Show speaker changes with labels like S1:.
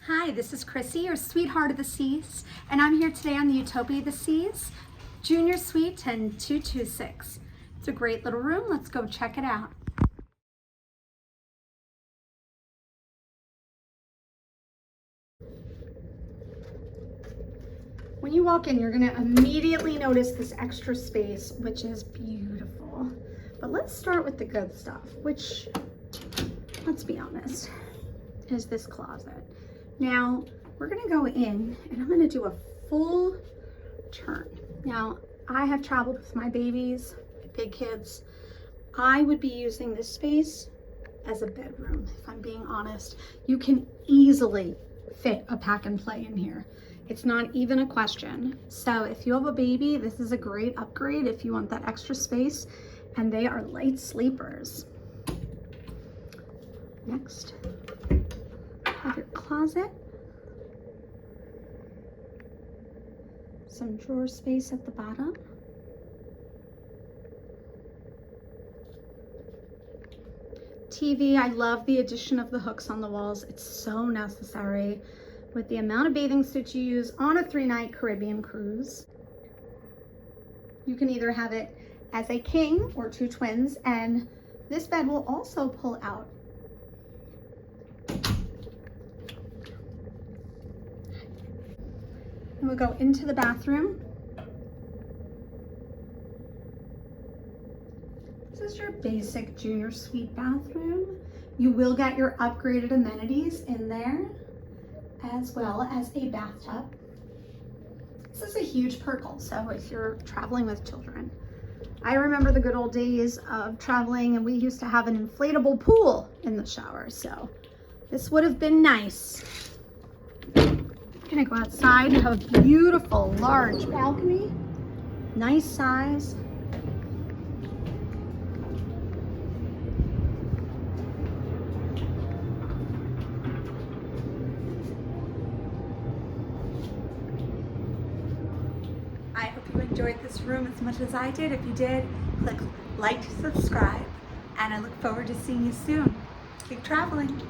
S1: Hi, this is Chrissy, your sweetheart of the seas, and I'm here today on the Utopia of the Seas, Junior Suite 10226. It's a great little room. Let's go check it out. When you walk in, you're going to immediately notice this extra space, which is beautiful. But let's start with the good stuff, which, let's be honest, is this closet. Now, we're gonna go in and I'm gonna do a full turn. Now, I have traveled with my babies, my big kids. I would be using this space as a bedroom, if I'm being honest. You can easily fit a pack and play in here. It's not even a question. So if you have a baby, this is a great upgrade if you want that extra space, and they are light sleepers. Next, have your closet, some drawer space at the bottom, TV. I love the addition of the hooks on the walls. It's so necessary with the amount of bathing suits you use on a 3-night Caribbean cruise. You can either have it as a king or 2 twins, and this bed will also pull out. And we'll go into the bathroom. This is your basic junior suite bathroom. You will get your upgraded amenities in there, as well as a bathtub. This is a huge perk also if you're traveling with children. I remember the good old days of traveling and we used to have an inflatable pool in the shower, so this would have been nice. We're gonna go outside. You have a beautiful large balcony, nice size. I hope you enjoyed this room as much as I did. If you did, click like to subscribe, and I look forward to seeing you soon. Keep traveling.